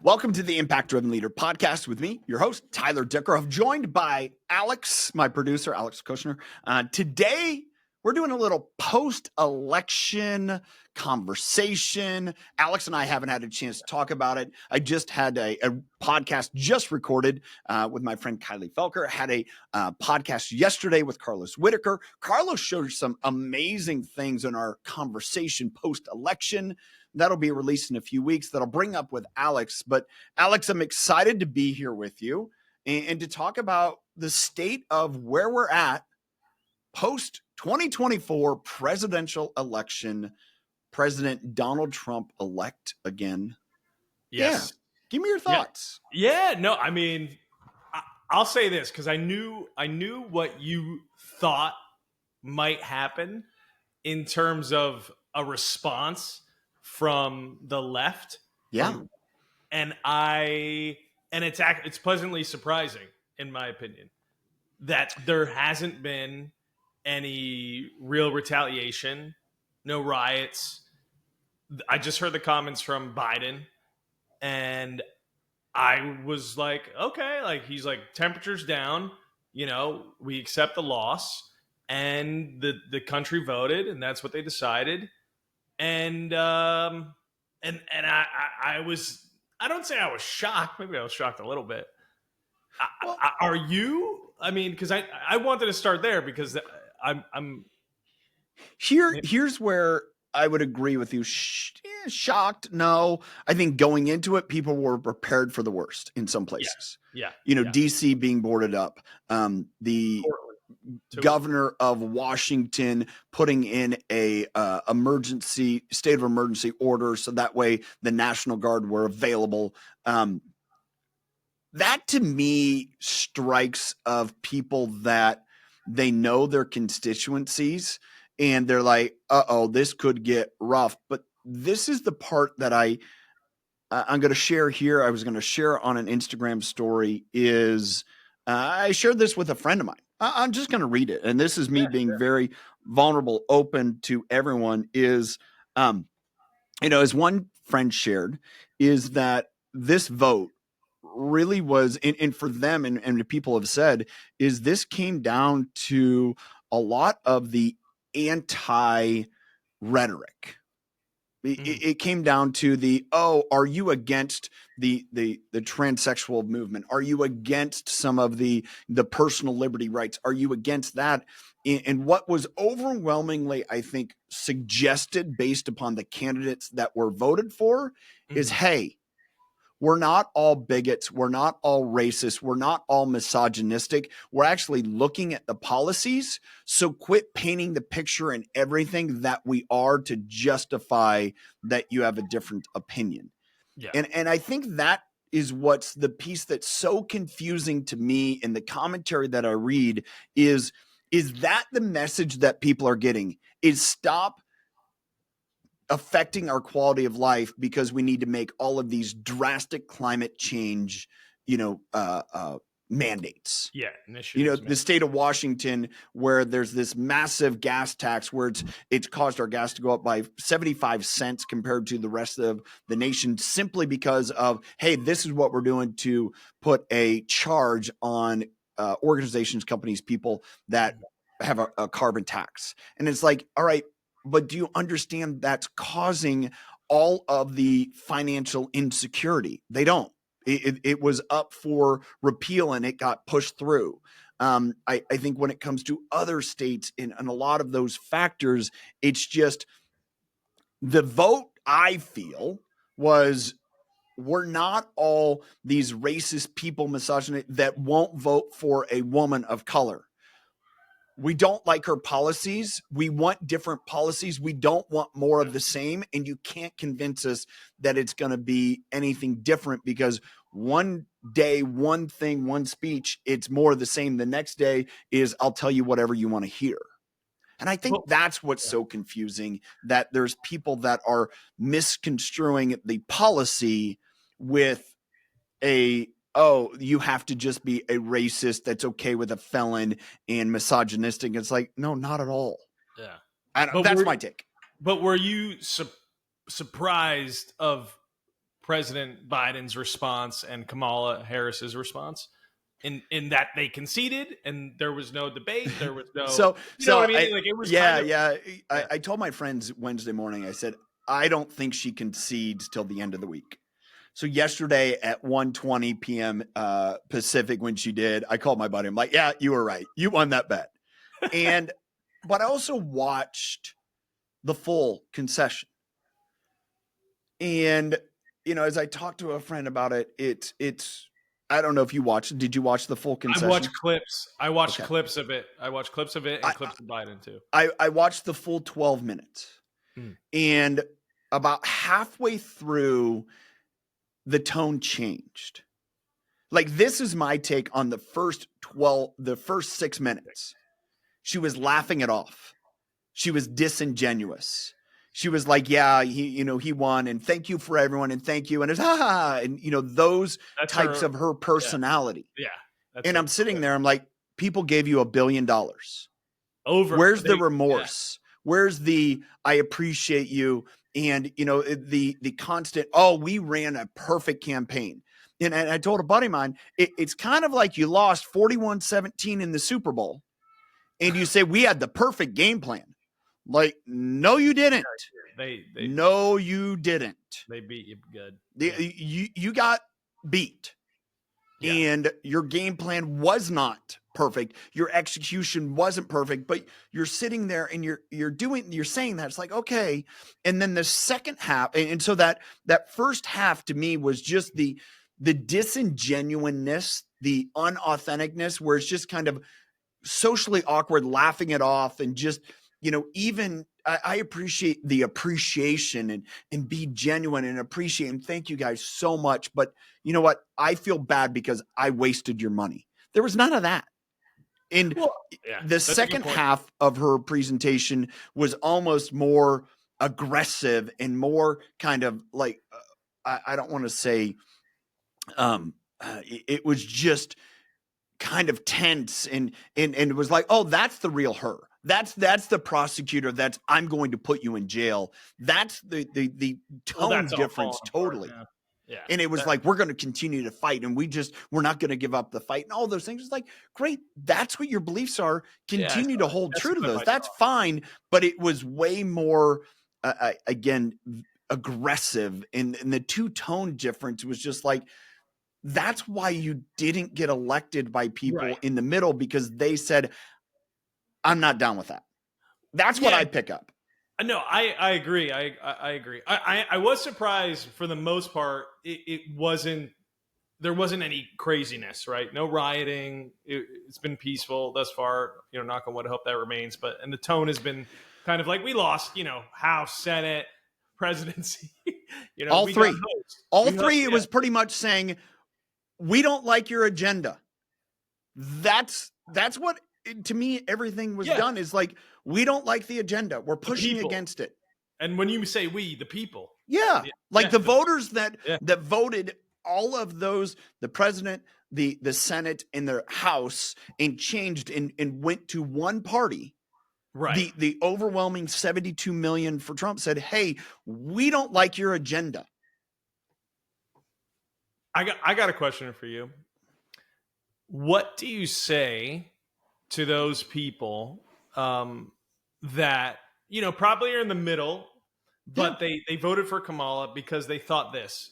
Welcome to the Impact Driven Leader podcast with me, your host, Tyler Dickerhoof, joined by Alex, my producer, Alex Kushneir. Today, we're doing a little post-election conversation. Alex and I haven't had a chance to talk about it. I just had a podcast just recorded with my friend Kylie Felker. Had a podcast yesterday with Carlos Whitaker. Carlos showed some amazing things in our conversation post-election. That'll be released in a few weeks that'll bring up with Alex. But Alex, I'm excited to be here with you and to talk about the state of where we're at post-2024 presidential election. President Donald Trump elect again. Yes. Yeah. Give me your thoughts. I mean, I'll say this because I knew what you thought might happen in terms of a response from the left. Yeah. And it's pleasantly surprising, in my opinion, that there hasn't been any real retaliation, no riots. I just heard the comments from Biden, and I was like, okay, like he's like, temperature's down, we accept the loss, and the country voted, and that's what they decided. And I was, I don't say I was shocked. Maybe I was shocked a little bit. Are you? I mean, because I wanted to start there because I'm Here's where I would agree with you. Shocked? No. I think going into it, people were prepared for the worst in some places. Yeah. DC being boarded up. The governor of Washington putting in a state of emergency order, so that way the National Guard were available. That to me strikes of people that they know their constituencies and they're like, this could get rough. But this is the part that I'm going to share here. I was going to share on an Instagram story is I shared this with a friend of mine. I'm just going to read it. And this is me being very vulnerable, open to everyone is, as one friend shared, is that this vote really was, and for them and the people have said, is this came down to a lot of the anti-rhetoric. It came down to are you against the transsexual movement? Are you against some of the personal liberty rights? Are you against that? And what was overwhelmingly, I think, suggested based upon the candidates that were voted for is, hey, we're not all bigots. We're not all racist. We're not all misogynistic. We're actually looking at the policies. So quit painting the picture in everything that we are to justify that you have a different opinion. Yeah. And I think that is what's the piece that's so confusing to me in the commentary that I read is that the message that people are getting is stop affecting our quality of life because we need to make all of these drastic climate change, mandates. Yeah. The state of Washington, where there's this massive gas tax where it's caused our gas to go up by 75 cents compared to the rest of the nation simply because of, hey, this is what we're doing to put a charge on organizations, companies, people that have a carbon tax. And it's like, all right, but do you understand that's causing all of the financial insecurity? They don't. It was up for repeal and it got pushed through. I think when it comes to other states and a lot of those factors, it's just the vote, I feel, was we're not all these racist people, misogynist, that won't vote for a woman of color. We don't like her policies. We want different policies. We don't want more of the same. And you can't convince us that it's going to be anything different because one day, one thing, one speech, it's more of the same. The next day is I'll tell you whatever you want to hear. And I think that's what's so confusing, that there's people that are misconstruing the policy with you have to just be a racist that's okay with a felon and misogynistic. It's like, no, not at all. Yeah. That's my take. But were you surprised of President Biden's response and Kamala Harris's response in that they conceded and there was no debate. There was no, So you know what I mean? Like it was I told my friends Wednesday morning, I said, I don't think she concedes till the end of the week. So yesterday at 1:20 p.m. Pacific, when she did, I called my buddy. I'm like, yeah, you were right. You won that bet. But I also watched the full Concession. And, as I talked to a friend about it, it's I don't know if you watched. Did you watch the full Concession? I watched clips. I watched clips of it. I watched clips of it and clips of Biden too. I watched the full 12 minutes. And about halfway through, the tone changed. Like, this is my take on the first 6 minutes. She was laughing it off. She was disingenuous. She was like, yeah, he won, and thank you for everyone, and thank you. And it's and those That's types of her personality. Yeah. And I'm sitting there, I'm like, people gave you $1 billion. Where's the remorse? Where's the I appreciate you? And the constant, we ran a perfect campaign. And I told a buddy of mine, it's kind of like you lost 41-17 in the Super Bowl, and you say we had the perfect game plan. Like, no, you didn't. No, you didn't. They beat you good. You got beat. Yeah. And your game plan was not perfect. Your execution wasn't perfect, but you're sitting there and you're saying that. It's like, okay. And then the second half, and so that first half to me was just the disingenuousness, the unauthenticness, where it's just kind of socially awkward, laughing it off, and just, even I appreciate the appreciation and be genuine and appreciate and thank you guys so much. But you know what? I feel bad because I wasted your money. There was none of that. And the second half of her presentation was almost more aggressive and more kind of like, I don't want to say, it was just kind of tense and it was like, oh, that's the real her. That's the prosecutor. That's, I'm going to put you in jail. That's the tone difference totally. Yeah. And it was like, we're going to continue to fight, and we're not going to give up the fight, and all those things. It's like, great. That's what your beliefs are. Continue to hold true to those. That's fine. But it was way more, again, aggressive. And the two-tone difference was just like, that's why you didn't get elected by people in the middle, because they said, I'm not down with that. That's what I pick up. No, I agree. I agree. I was surprised for the most part. There wasn't any craziness, right? No rioting. It's been peaceful thus far. Knock on wood. I hope that remains. And the tone has been kind of like, we lost, House, Senate, presidency. All three. It was pretty much saying, we don't like your agenda. That's what, to me, everything was done is like, we don't like the agenda. We're pushing against it. And when you say we, the people. The voters that voted all of those, the president, the Senate, and the House, and changed and went to one party. Right. The overwhelming 72 million for Trump said, hey, we don't like your agenda. I got a question for you. What do you say to those people that, probably are in the middle, but they voted for Kamala because they thought this: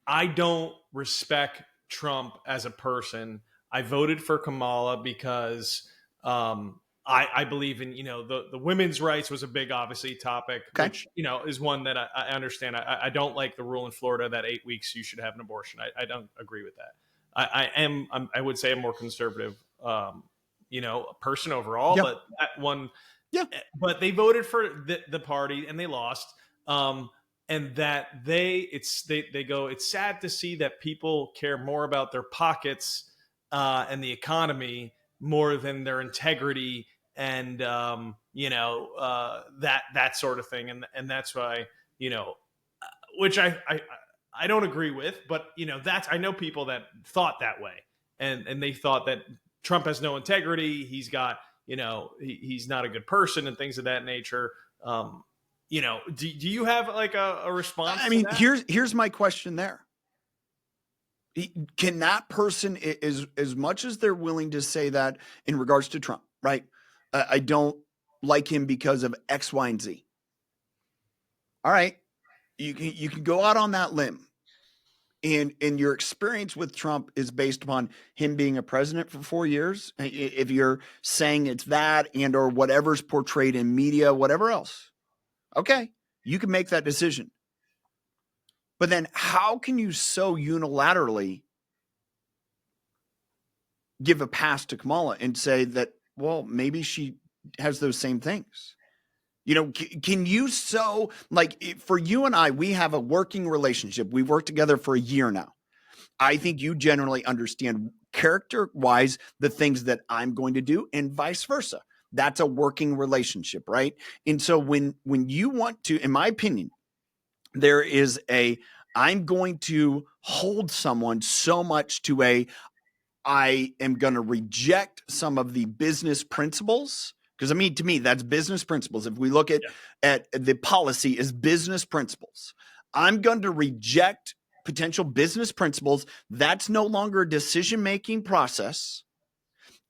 I don't respect Trump as a person. I voted for Kamala because I believe in, the women's rights was a big, obviously, topic, which, is one that I understand. I don't like the rule in Florida that 8 weeks you should have an abortion. I don't agree with that. I would say I'm more conservative, person overall, but that one, but they voted for the party and they lost. And that they go, it's sad to see that people care more about their pockets and the economy more than their integrity and that sort of thing. And that's why, which I don't agree with, but I know people that thought that way, and they thought that Trump has no integrity. He's got, he's not a good person and things of that nature. do you have like a response I to mean, that? here's my question there. Can that person, as much as they're willing to say that in regards to Trump, right? I don't like him because of X, Y, and Z. All right, you can go out on that limb, and your experience with Trump is based upon him being a president for 4 years. If you're saying it's that and or whatever's portrayed in media, whatever else, okay, you can make that decision. But then, how can you so unilaterally give a pass to Kamala and say that, well, maybe she has those same things? Can you so, like, for you and I, we have a working relationship. We've worked together for a year now. I think you generally understand character wise the things that I'm going to do and vice versa. That's a working relationship, right? And so when you want to, in my opinion, there is I'm going to hold someone so much to I am going to reject some of the business principles, because I mean, to me, that's business principles. If we look at the policy as business principles, I'm going to reject potential business principles. That's no longer a decision-making process.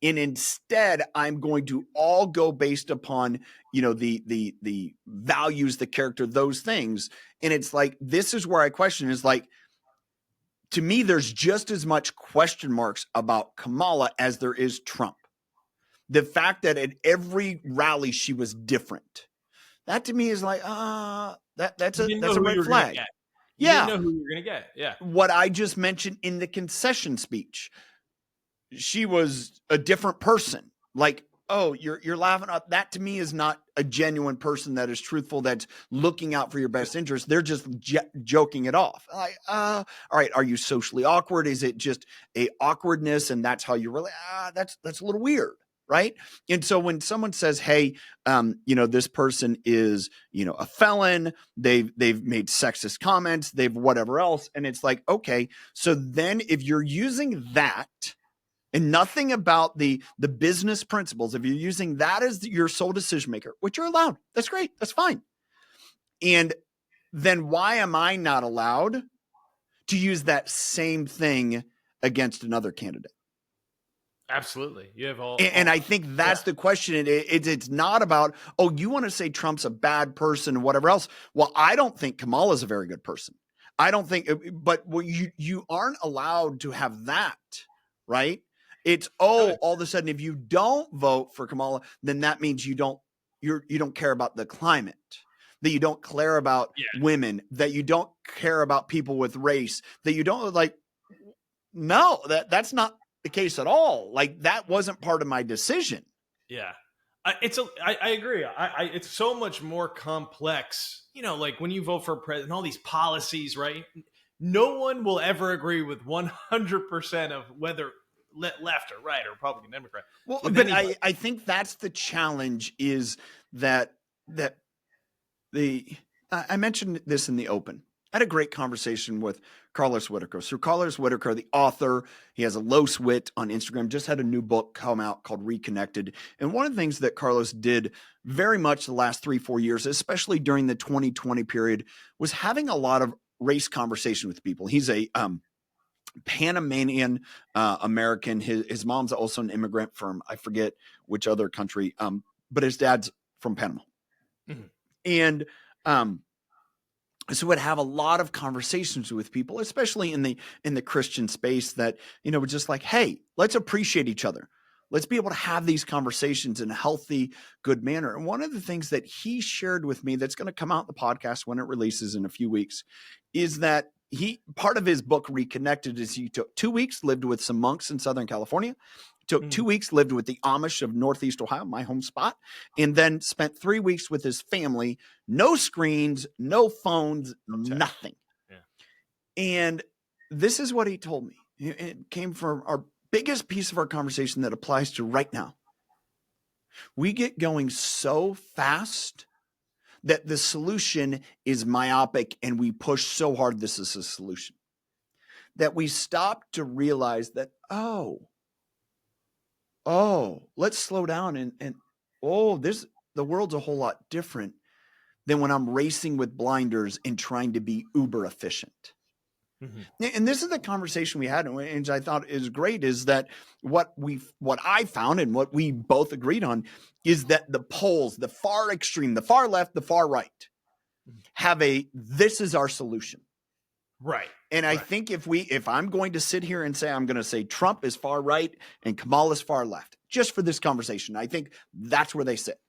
And instead, I'm going to all go based upon, the values, the character, those things. And it's like, this is where I question is like, to me, there's just as much question marks about Kamala as there is Trump. The fact that at every rally she was different, that to me is like, that's a red flag. You didn't Yeah. know who you were going to get. Yeah. What I just mentioned in the concession speech, she was a different person. Like, oh, you're laughing up. That to me is not a genuine person that is truthful, that's looking out for your best interest. They're just joking it off. Like, all right, are you socially awkward? Is it just a awkwardness, and that's how you really? That's a little weird, right? And so when someone says, "Hey, this person is, a felon. They've made sexist comments. They've whatever else," and it's like, okay, so then if you're using that and nothing about the business principles, if you're using that as your sole decision maker, which you're allowed, that's great, that's fine. And then why am I not allowed to use that same thing against another candidate? Absolutely. You have And I think that's the question. It's not about, oh, you want to say Trump's a bad person or whatever else. Well, I don't think Kamala's a very good person. I don't think, but you aren't allowed to have that, right? It's, all of a sudden, if you don't vote for Kamala, then that means you don't care about the climate, that you don't care about women, that you don't care about people with race, that you don't no, that's not the case at all. Like, that wasn't part of my decision. Yeah. I agree. It's so much more complex, like when you vote for president, all these policies, right? No one will ever agree with 100% of whether left or right or Republican, Democrat. Well, but I think that's the challenge, is that I mentioned this in the open. I had a great conversation with Carlos Whitaker. So Carlos Whitaker, the author, he has a Los Wit on Instagram, just had a new book come out called Reconnected. And one of the things that Carlos did very much the last 3-4 years, especially during the 2020 period, was having a lot of race conversation with people. He's a Panamanian American. His mom's also an immigrant from, I forget which other country, but his dad's from Panama. Mm-hmm. And so would have a lot of conversations with people, especially in the Christian space, that, just like, hey, let's appreciate each other. Let's be able to have these conversations in a healthy, good manner. And one of the things that he shared with me that's going to come out in the podcast when it releases in a few weeks is that part of his book Reconnected is he took 2 weeks, lived with some monks in Southern California, took 2 weeks, lived with the Amish of Northeast Ohio, my home spot, and then spent 3 weeks with his family. No screens, no phones, nothing. Yeah. And this is what he told me. It came from our biggest piece of our conversation that applies to right now. We get going so fast that the solution is myopic, and we push so hard this is a solution, that we stop to realize that, let's slow down and the world's a whole lot different than when I'm racing with blinders and trying to be uber efficient. And this is the conversation we had, and I thought is great, is that what I found and what we both agreed on is that the polls, the far extreme, the far left, the far right, have this is our solution. Right. And I think if I'm going to sit here and say, I'm going to say Trump is far right and Kamala's far left, just for this conversation, I think that's where they sit.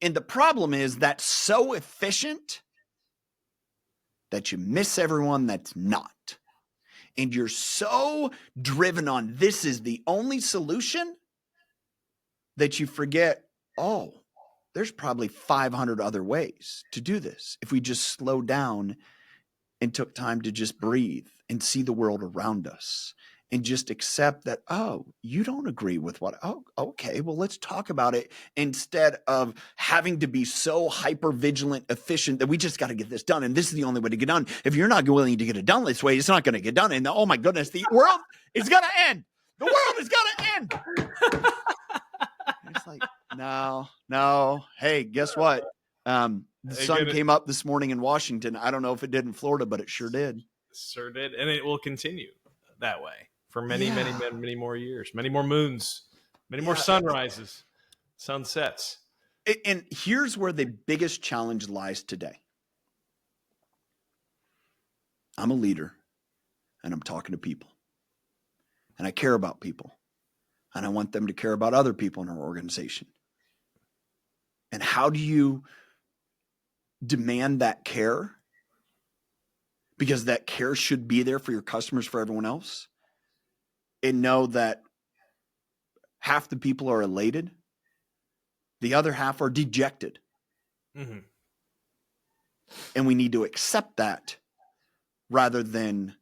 And the problem is that's so efficient that you miss everyone that's not. And you're so driven on this is the only solution that you forget, there's probably 500 other ways to do this if we just slow down and took time to just breathe and see the world around us and just accept that, you don't agree with okay, well, let's talk about it, instead of having to be so hyper vigilant, efficient that we just got to get this done. And this is the only way to get done. If you're not willing to get it done this way, it's not going to get done. And oh my goodness, the world is going to end. The world is going to end. It's like, no. Hey, guess what? The sun came up this morning in Washington. I don't know if it did in Florida, but it sure did. Sure did. And it will continue that way for many more years, many more moons, many more sunrises, sunsets. And here's where the biggest challenge lies today. I'm a leader and I'm talking to people and I care about people and I want them to care about other people in our organization. And how do you demand that care? Because that care should be there for your customers, for everyone else. And know that half the people are elated, the other half are dejected. And we need to accept that rather than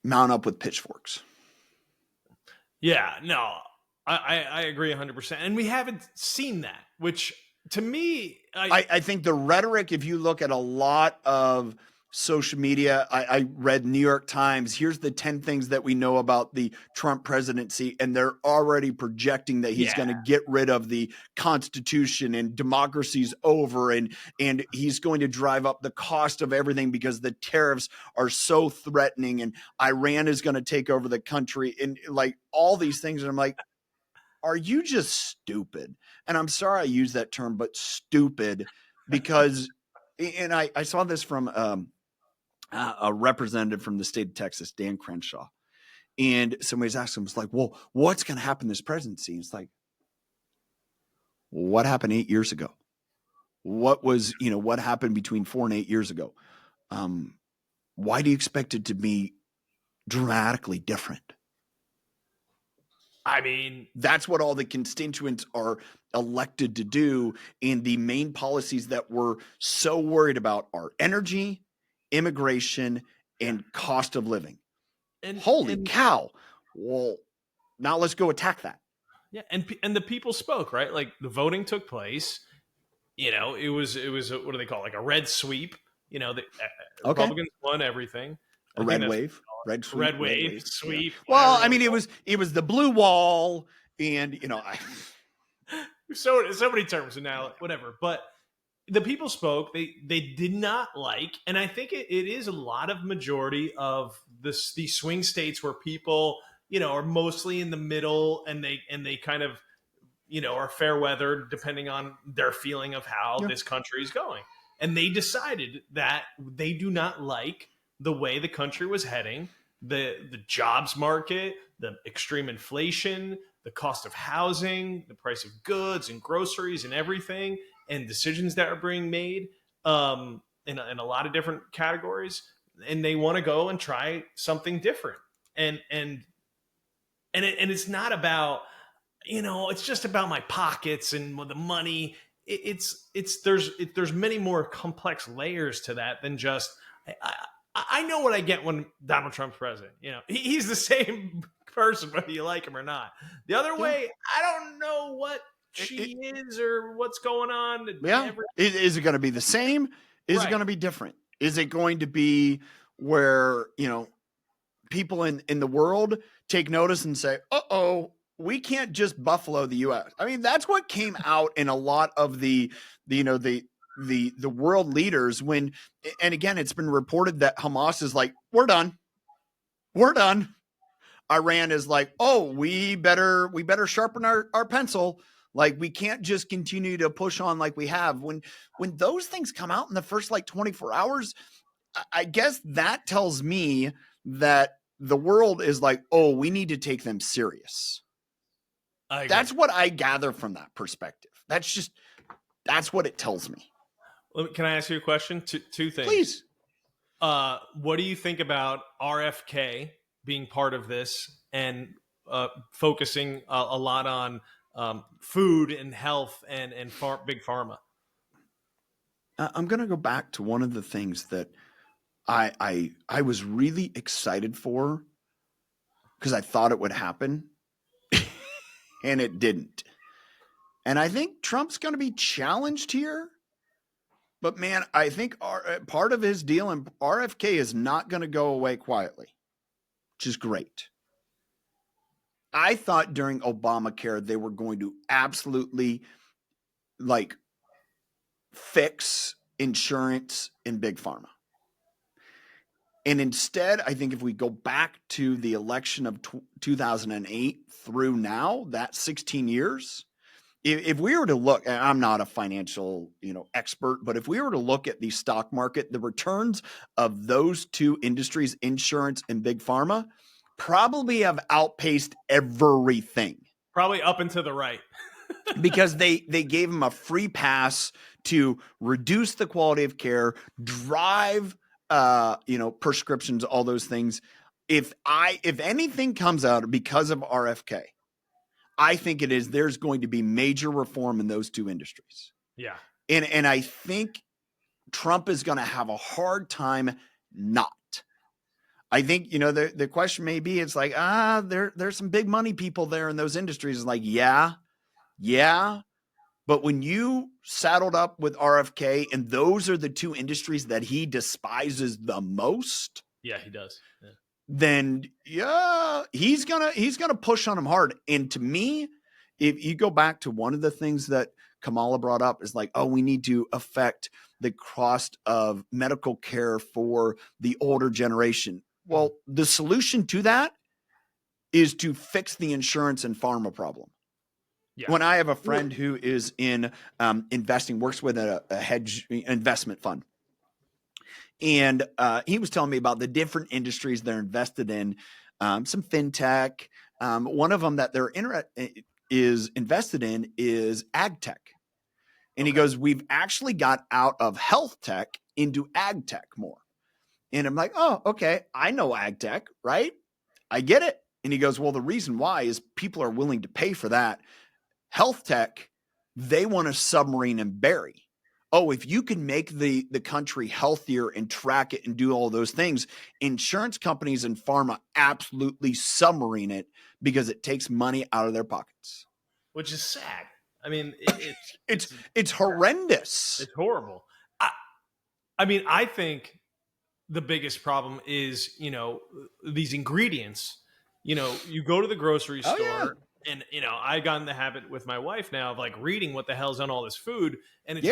mount up with pitchforks. Yeah, no, I agree 100%. And we haven't seen that, which to me, I think the rhetoric, if you look at a lot of social media, I read New York Times, here's the 10 things that we know about the Trump presidency, and they're already projecting that he's going to get rid of the Constitution and democracy's over, and he's going to drive up the cost of everything because the tariffs are so threatening, and Iran is going to take over the country, and like all these things. And I'm like, are you just stupid? And I'm sorry I use that term, but stupid, because, and I saw this from a representative from the state of Texas, Dan Crenshaw. And somebody's asking him, it's like, well, what's going to happen this presidency? And it's like, what happened 8 years ago? What happened between 4 and 8 years ago? Why do you expect it to be dramatically different? I mean, that's what all the constituents are elected to do. And the main policies that we're so worried about are energy, immigration, and cost of living. And holy cow. Well, now let's go attack that. Yeah. And the people spoke, right? Like the voting took place, it was what do they call it? Like a red sweep, the Republicans won everything. A red wave. Red wave sweep. Well, I mean, it was the blue wall, and so many terms, and now whatever. But the people spoke. They did not like, and I think it is a lot of majority of these swing states where people are mostly in the middle, and they kind of are fair weather depending on their feeling of how this country is going, and they decided that they do not like the way the country was heading, the jobs market, the extreme inflation, the cost of housing, the price of goods and groceries and everything, and decisions that are being made in a lot of different categories. And they want to go and try something different. And it's not about, it's just about my pockets and the money. There's many more complex layers to that than just, I know what I get when Donald Trump's president. He's the same person, whether you like him or not. The other way, I don't know what she is or what's going on. Yeah. Is it going to be the same? Is it going to be different? Is it going to be where, people in the world take notice and say, uh-oh, we can't just buffalo the U.S. I mean, that's what came out in a lot of the world leaders when, and again, it's been reported that Hamas is like, we're done. Iran is like, oh, we better sharpen our pencil. Like, we can't just continue to push on like we have. When those things come out in the first like 24 hours, I guess that tells me that the world is like, oh, we need to take them serious. That's what I gather from that perspective. That's what it tells me. Can I ask you a question? Two things. Please. What do you think about RFK being part of this and focusing a lot on food and health and big pharma? I'm going to go back to one of the things that I was really excited for because I thought it would happen and it didn't. And I think Trump's going to be challenged here. But man, I think part of his deal and RFK is not going to go away quietly, which is great. I thought during Obamacare, they were going to absolutely like fix insurance in big pharma. And instead, I think if we go back to the election of 2008 through now, that's 16 years. If we were to look, and I'm not a financial, expert, but if we were to look at the stock market, the returns of those two industries, insurance and big pharma, probably have outpaced everything. Probably up and to the right. Because they gave them a free pass to reduce the quality of care, drive prescriptions, all those things. If anything comes out because of RFK, I think there's going to be major reform in those two industries. Yeah. And I think Trump is going to have a hard time not. I think, the question may be, it's like, there's some big money people there in those industries. It's like, yeah. But when you saddled up with RFK and those are the two industries that he despises the most. Yeah, he does. Yeah. Then he's gonna push on him hard. And to me, if you go back to one of the things that Kamala brought up is like, oh, we need to affect the cost of medical care for the older generation. Well, the solution to that is to fix the insurance and pharma problem. Yeah. When I have a friend who is in investing, works with a hedge investment fund. And he was telling me about the different industries they're invested in, some fintech. One of them that they're is invested in is ag tech. And he goes, we've actually got out of health tech into ag tech more. And I'm like, oh, okay. I know ag tech, right? I get it. And he goes, well, the reason why is people are willing to pay for that. Health tech, they want to submarine and bury. Oh, if you can make the country healthier and track it and do all those things, insurance companies and pharma absolutely submarine it because it takes money out of their pockets. Which is sad. I mean, it's horrendous. It's horrible. I mean, I think the biggest problem is, these ingredients. You go to the grocery store. Yeah. And, I got in the habit with my wife now of like reading what the hell's on all this food. And it's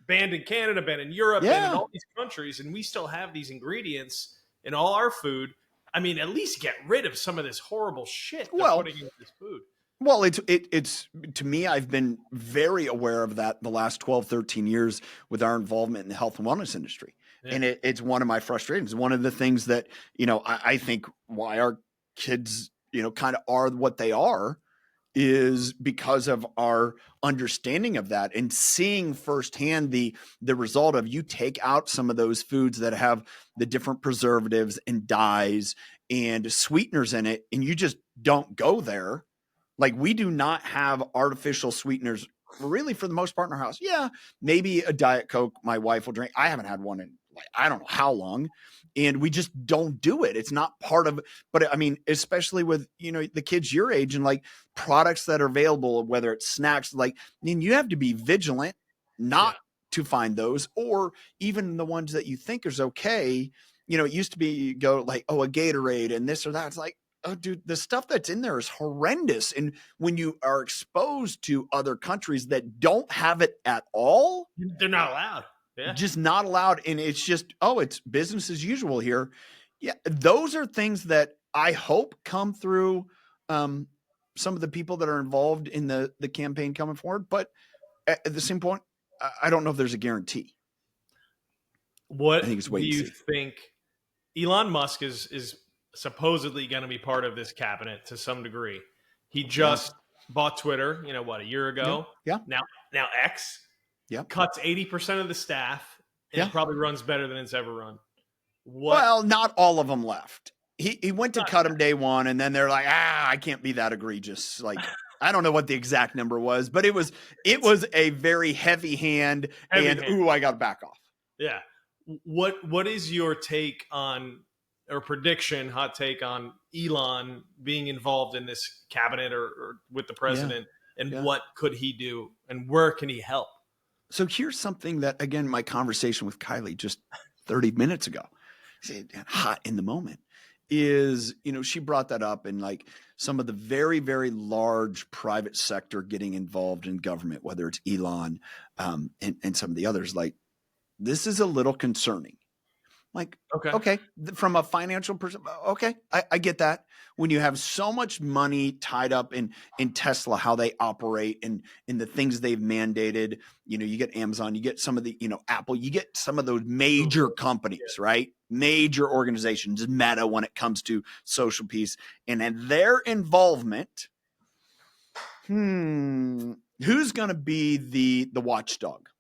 banned in Canada, banned in Europe, banned in all these countries. And we still have these ingredients in all our food. I mean, at least get rid of some of this horrible shit they're putting into this food. Well, it's to me, I've been very aware of that the last 12, 13 years with our involvement in the health and wellness industry. Yeah. And it's one of my frustrations. One of the things that, I think why our kids kind of are what they are is because of our understanding of that and seeing firsthand the result of you take out some of those foods that have the different preservatives and dyes and sweeteners in it. And you just don't go there. Like, we do not have artificial sweeteners really for the most part in our house. Yeah. Maybe a Diet Coke my wife will drink. I haven't had one in I don't know how long. And we just don't do it. It's not part of, but I mean, especially with, the kids your age and like products that are available, whether it's snacks, like, you have to be vigilant not to find those, or even the ones that you think is okay. It used to be go like, oh, a Gatorade and this or that. It's like, oh, dude, the stuff that's in there is horrendous. And when you are exposed to other countries that don't have it at all, they're not allowed. Yeah. Just not allowed. And it's just, oh, it's business as usual here. Yeah. Those are things that I hope come through some of the people that are involved in the campaign coming forward. But at the same point, I don't know if there's a guarantee. What I think it's do you think? Elon Musk is supposedly going to be part of this cabinet to some degree. He just bought Twitter, a year ago? Yeah. Now X Yeah. cuts 80% of the staff and probably runs better than it's ever run. Well, not all of them left. He went to cut him day one, and then they're like, I can't be that egregious. Like, I don't know what the exact number was, but it was a very heavy hand. Ooh, I got to back off. Yeah. What is your take on, or prediction, hot take on Elon being involved in this cabinet or with the president, and what could he do and where can he help? So here's something that, again, my conversation with Kylie just 30 minutes ago, hot in the moment, is, she brought that up, and like some of the very, very large private sector getting involved in government, whether it's Elon and some of the others, like, this is a little concerning. Like, okay, from a financial perspective, okay, I get that. When you have so much money tied up in Tesla, how they operate and in the things they've mandated, you get Amazon, you get some of the, Apple, you get some of those major companies, right? Major organizations, Meta, when it comes to social piece, and their involvement. Who's going to be the watchdog?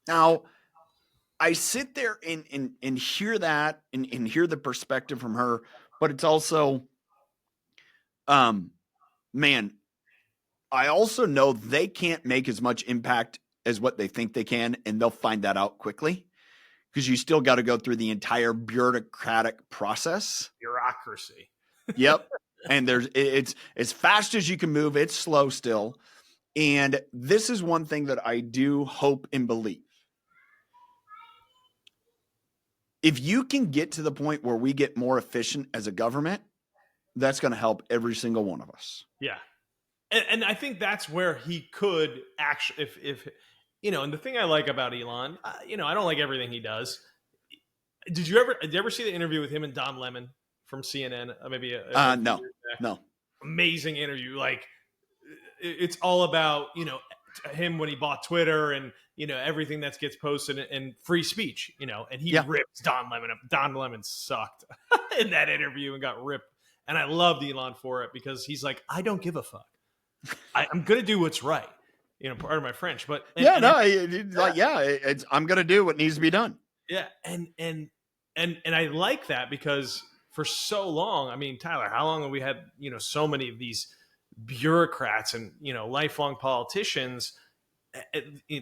Now, I sit there and hear that and hear the perspective from her, but it's also, man, I also know they can't make as much impact as what they think they can, and they'll find that out quickly because you still got to go through the entire bureaucratic process. Bureaucracy. Yep. And it's as fast as you can move. It's slow still. And this is one thing that I do hope and believe. If you can get to the point where we get more efficient as a government, that's going to help every single one of us. Yeah. And I think that's where he could actually, if and the thing I like about Elon, I don't like everything he does. Did you ever see the interview with him and Don Lemon from CNN? Maybe no. Amazing interview. Like, it's all about, him when he bought Twitter and, everything that gets posted and free speech, and he rips Don Lemon up. Don Lemon sucked in that interview and got ripped. And I loved Elon for it because he's like, I don't give a fuck. I'm going to do what's right. Pardon my French, but I'm going to do what needs to be done. Yeah. And I like that because for so long, I mean, Tyler, how long have we had, so many of these bureaucrats and, lifelong politicians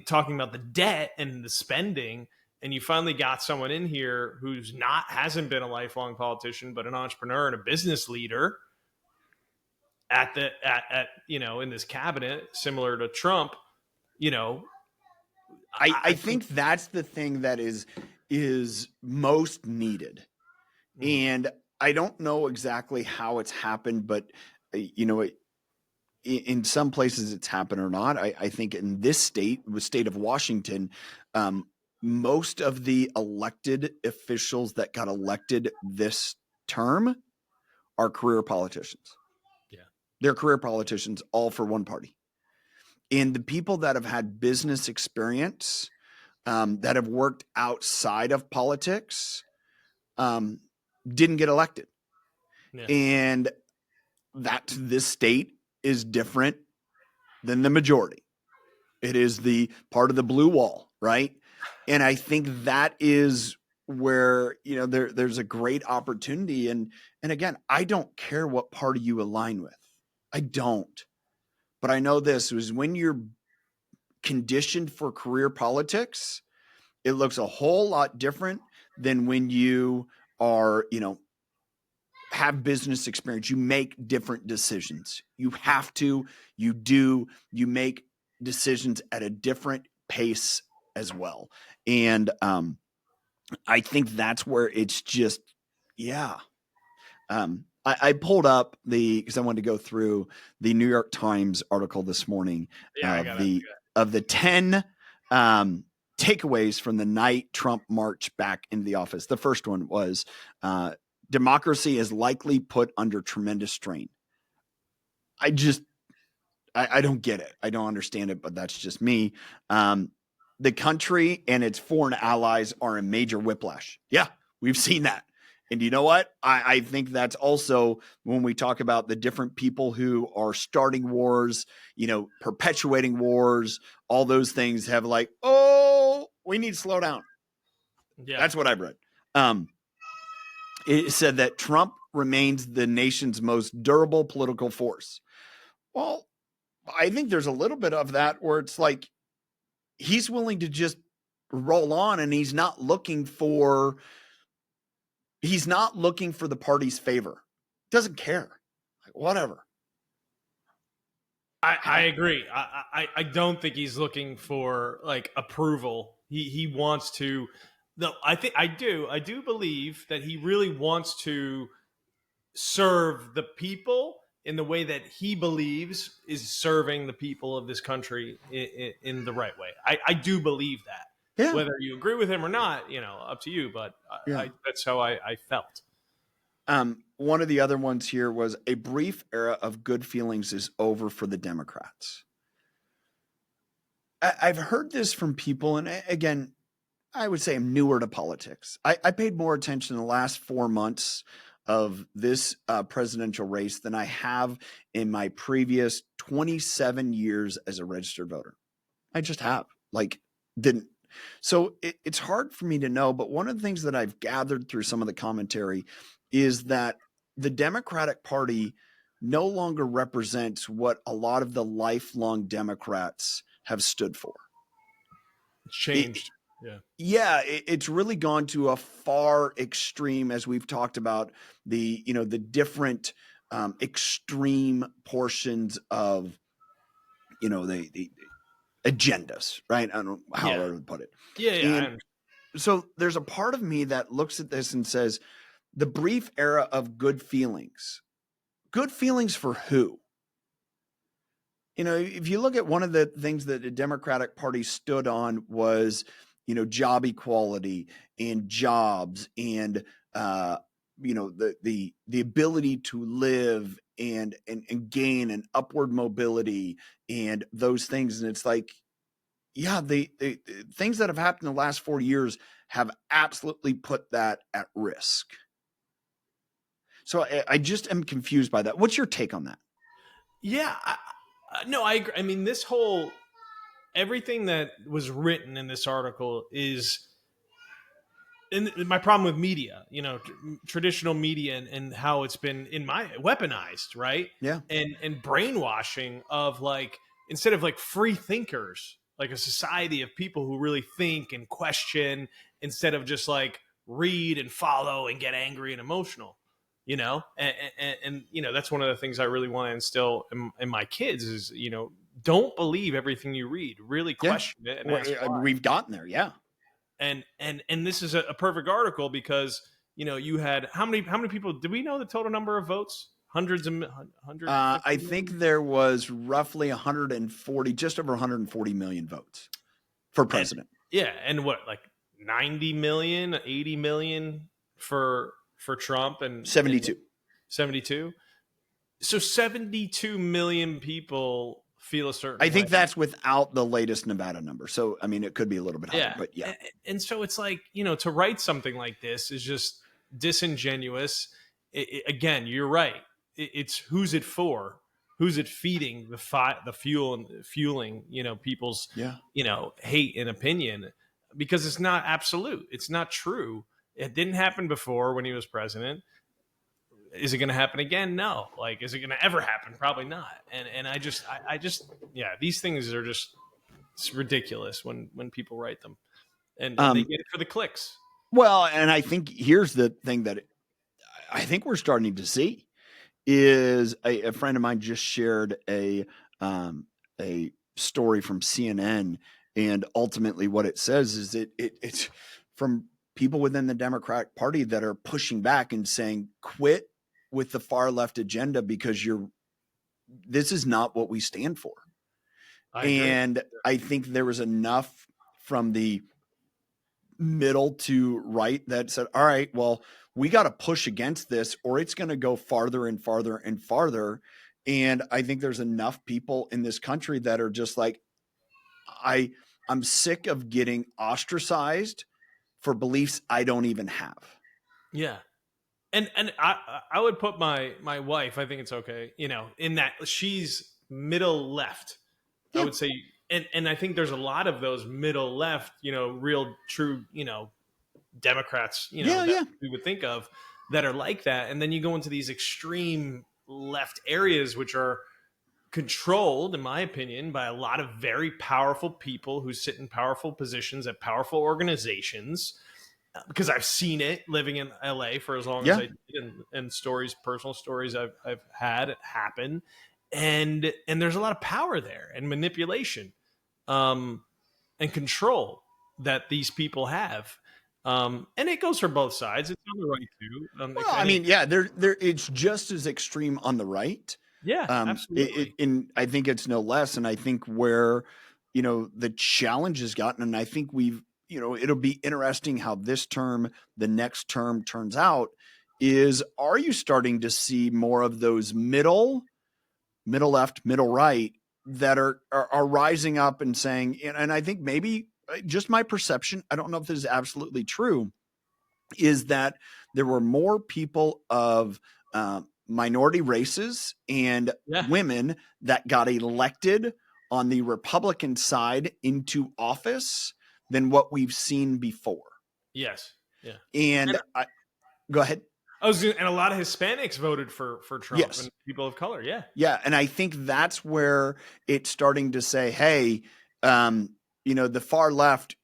talking about the debt and the spending, and you finally got someone in here who's hasn't been a lifelong politician, but an entrepreneur and a business leader at in this cabinet, similar to Trump. I think that's the thing that is most needed. Mm-hmm. And I don't know exactly how it's happened, but in some places it's happened or not. I think in this state of Washington, most of the elected officials that got elected this term are career politicians. Yeah. They're career politicians, all for one party. And the people that have had business experience, that have worked outside of politics, didn't get elected. Yeah. And this state is different than the majority. It is the part of the blue wall, right? And I think that is where, there's a great opportunity. And again, I don't care what party you align with. I don't. But I know this was when you're conditioned for career politics, it looks a whole lot different than when you are, have business experience. You make different decisions. You have to, you make decisions at a different pace as well. And I think that's where it's just, I pulled up because I wanted to go through the New York Times article this morning of the 10 takeaways from the night Trump marched back into the office. The first one was democracy is likely put under tremendous strain. I don't get it. I don't understand it, but that's just me. The country and its foreign allies are in major whiplash. Yeah, we've seen that. And you know what? I think that's also when we talk about the different people who are starting wars, perpetuating wars, all those things have like, oh, we need to slow down. Yeah. That's what I've read. It said that Trump remains the nation's most durable political force. Well, I think there's a little bit of that where it's like he's willing to just roll on and he's not looking for the party's favor. Doesn't care. Like, whatever. I agree. I don't think he's looking for like approval. He wants to. No, I do believe that he really wants to serve the people in the way that he believes is serving the people of this country in the right way. I do believe that. Yeah. Whether you agree with him or not, up to you. But that's how I felt. One of the other ones here was a brief era of good feelings is over for the Democrats. I've heard this from people, and again, I would say I'm newer to politics. I paid more attention in the last 4 months of this presidential race than I have in my previous 27 years as a registered voter. I just have didn't. So it's hard for me to know, but one of the things that I've gathered through some of the commentary is that the Democratic Party no longer represents what a lot of the lifelong Democrats have stood for. It's changed. It's really gone to a far extreme, as we've talked about the different extreme portions of the agendas, right? I don't know how I would put it. And so there's a part of me that looks at this and says, the brief era of good feelings for who? If you look at one of the things that the Democratic Party stood on was, job equality and jobs and, the ability to live and gain an upward mobility and those things. And it's like, the things that have happened in the last 4 years have absolutely put that at risk. So I just am confused by that. What's your take on that? Yeah, no, I agree. I mean, everything that was written in this article is, and my problem with media, traditional media and how it's been weaponized, right? Yeah. And brainwashing of instead of free thinkers, like a society of people who really think and question instead of just read and follow and get angry and emotional. And that's one of the things I really want to instill in my kids is, don't believe everything you read, really question it. And we've gotten there. Yeah. And this is a perfect article because, you had how many people, do we know the total number of votes? Hundreds. I think there was roughly 140, just over 140 million votes for president. And what, 90 million, 80 million for Trump and 72. 72. So 72 million people feel a certain I think that's without the latest Nevada number. So, I mean, it could be a little bit higher, but yeah. And so it's to write something like this is just disingenuous. Again, you're right. It's who's it for? Who's it feeding the fuel and fueling, people's, hate and opinion, because it's not absolute. It's not true. It didn't happen before when he was president. Is it going to happen again? No. Is it going to ever happen? Probably not. And I just, these things are just, it's ridiculous when people write them and they get it for the clicks. Well, and I think here's the thing that I think we're starting to see is a friend of mine just shared a story from CNN, and ultimately what it says is that it's from people within the Democratic Party that are pushing back and saying, quit with the far left agenda because this is not what we stand for. I agree. And I think there was enough from the middle to right that said, all right, well, we got to push against this or it's going to go farther and farther and farther. And I think there's enough people in this country that are just like, I'm sick of getting ostracized for beliefs I don't even have. Yeah. And I would put my wife, I think it's okay, in that she's middle left. Yeah. I would say, and I think there's a lot of those middle left, real true, Democrats, that we would think of that are like that. And then you go into these extreme left areas, which are controlled, in my opinion, by a lot of very powerful people who sit in powerful positions at powerful organizations. Because I've seen it living in LA for as long as I did, and personal stories I've had it happen, and there's a lot of power there and manipulation, and control that these people have, and it goes for both sides. It's on the right too. Well, I mean, yeah, there it's just as extreme on the right. Yeah, absolutely. And I think it's no less. And I think where the challenge has gotten, and I think it'll be interesting how the next term turns out is, are you starting to see more of those middle left, middle right that are rising up and saying, and I think maybe just my perception, I don't know if this is absolutely true, is that there were more people of minority races and women that got elected on the Republican side into office than what we've seen before. Yes. Yeah. And go ahead. And a lot of Hispanics voted for Trump. Yes. And people of color. Yeah. Yeah. And I think that's where it's starting to say, hey, the far left,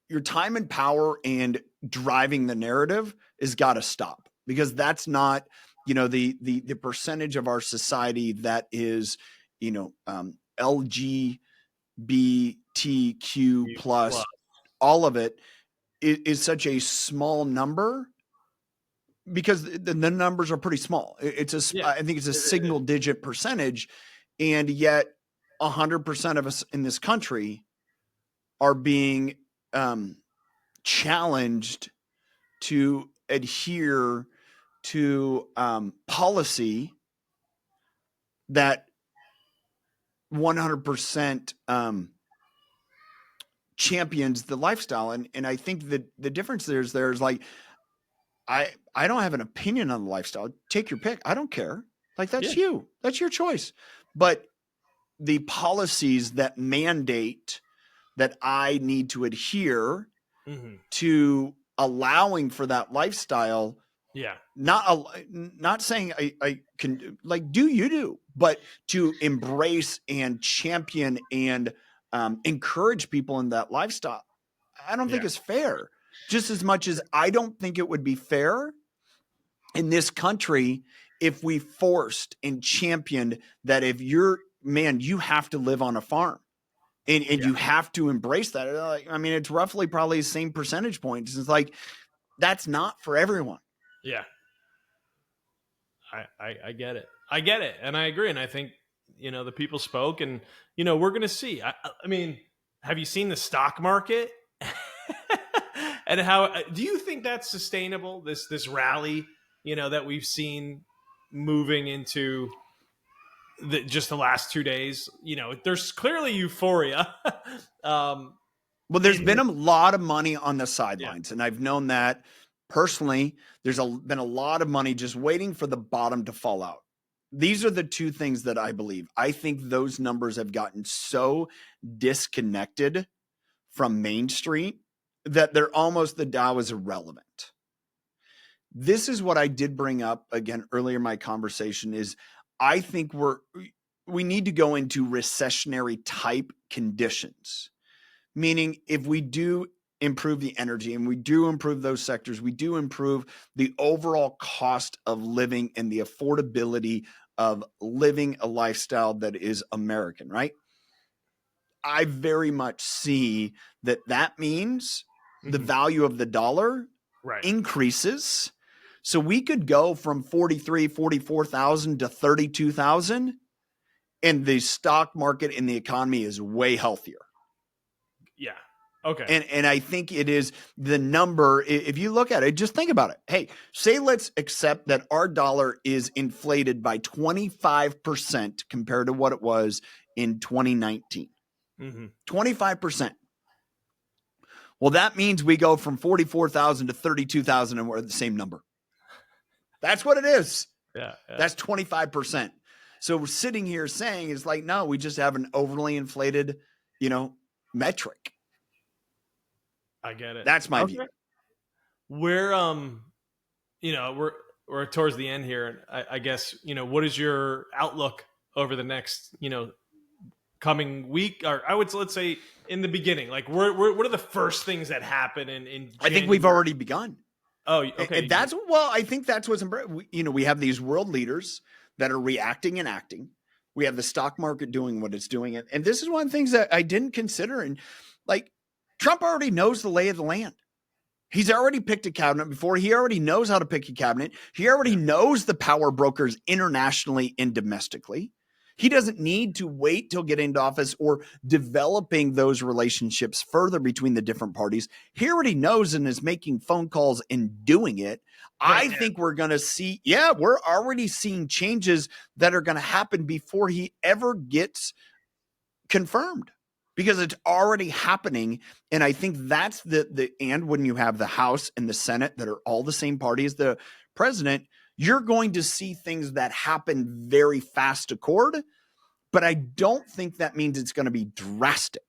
your time and power and driving the narrative has got to stop, because that's not, the percentage of our society that is, LGBTQ plus, all of it is such a small number, because the numbers are pretty small. I think it's a single digit percentage. And yet 100% of us in this country are being challenged to adhere to policy that 100% champions the lifestyle. And I think that the difference there's like, I don't have an opinion on the lifestyle. Take your pick. I don't care. Like, that's you. That's your choice. But the policies that mandate that I need to adhere to allowing for that lifestyle. Yeah. Not saying I can, like, do, but to embrace and champion and encourage people in that lifestyle. I don't think it's fair. Just as much as I don't think it would be fair in this country if we forced and championed that if you have to live on a farm and you have to embrace that. I mean, it's roughly probably the same percentage points. It's like, that's not for everyone. Yeah. I get it. I get it. And I agree. And I think, the people spoke, and, we're going to see. I mean, have you seen the stock market? And how do you think that's sustainable? This rally, that we've seen moving into just the last 2 days. There's clearly euphoria. Well, there's been a lot of money on the sidelines, and I've known that personally. There's been a lot of money just waiting for the bottom to fall out. These are the two things that I believe. I think those numbers have gotten so disconnected from Main Street that the Dow is irrelevant. This is what I did bring up again earlier in my conversation, is I think we need to go into recessionary type conditions, meaning if we do improve the energy and we do improve those sectors, we do improve the overall cost of living and the affordability of living a lifestyle that is American, right? I very much see that means the value of the dollar increases. So we could go from 44,000 to 32,000, and the stock market and the economy is way healthier. Yeah. Okay. And I think it is the number. If you look at it, just think about it. Hey, say let's accept that our dollar is inflated by 25% compared to what it was in 2019. 25%. Well, that means we go from 44,000 to 32,000 and we're at the same number. That's what it is. Yeah. That's 25%. So we're sitting here saying it's like, no, we just have an overly inflated, metric. I get it. That's my view. We're we're towards the end here. I guess, what is your outlook over the next, coming week? Or let's say in the beginning, like what are the first things that happen in January? I think we've already begun. Oh, okay. And I think that's what's important. We have these world leaders that are reacting and acting. We have the stock market doing what it's doing. And this is one of the things that I didn't consider. And like, Trump already knows the lay of the land. He's already picked a cabinet before. He already knows how to pick a cabinet. He already knows the power brokers internationally and domestically. He doesn't need to wait till getting into office or developing those relationships further between the different parties. He already knows and is making phone calls and doing it. I think we're going to see, we're already seeing changes that are going to happen before he ever gets confirmed, because it's already happening. And I think that's and when you have the House and the Senate that are all the same party as the president, you're going to see things that happen very fast accord. But I don't think that means it's going to be drastic.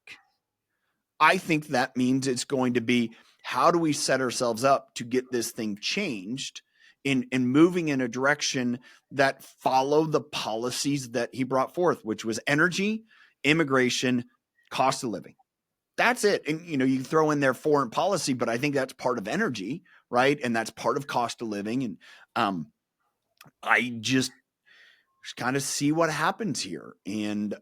I think that means it's going to be, how do we set ourselves up to get this thing changed in moving in a direction that follow the policies that he brought forth, which was energy, immigration, cost of living. That's it. And, you throw in there foreign policy, but I think that's part of energy, right? And that's part of cost of living. And I just kind of see what happens here. And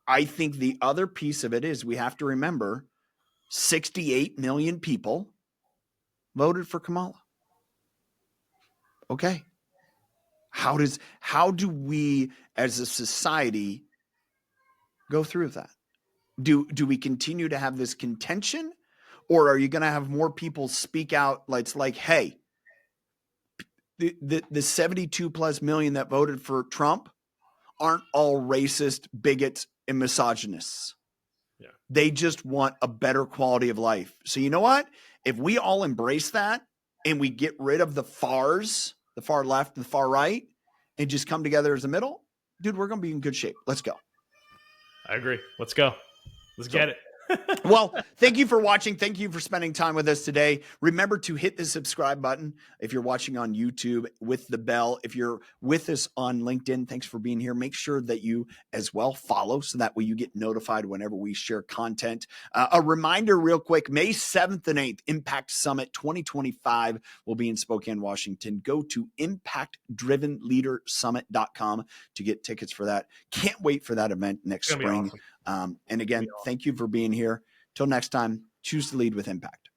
I think the other piece of it is we have to remember 68 million people voted for Kamala. Okay. How do we as a society go through that? Do we continue to have this contention, or are you going to have more people speak out? It's like, hey, the 72 plus million that voted for Trump aren't all racist, bigots, and misogynists. Yeah. They just want a better quality of life. So you know what? If we all embrace that and we get rid of the fars, the far left and the far right, and just come together as a middle, dude, we're going to be in good shape. Let's go. I agree. Let's go. Let's get it. Well, thank you for watching. Thank you for spending time with us today. Remember to hit the subscribe button if you're watching on YouTube, with the bell. If you're with us on LinkedIn, thanks for being here. Make sure that you as well follow, so that way you get notified whenever we share content. A reminder real quick, May 7th and 8th, Impact Summit 2025 will be in Spokane, Washington. Go to impactdrivenleadersummit.com to get tickets for that. Can't wait for that event next spring. Awesome. And again, thank you for being here. Till next time, choose to lead with impact.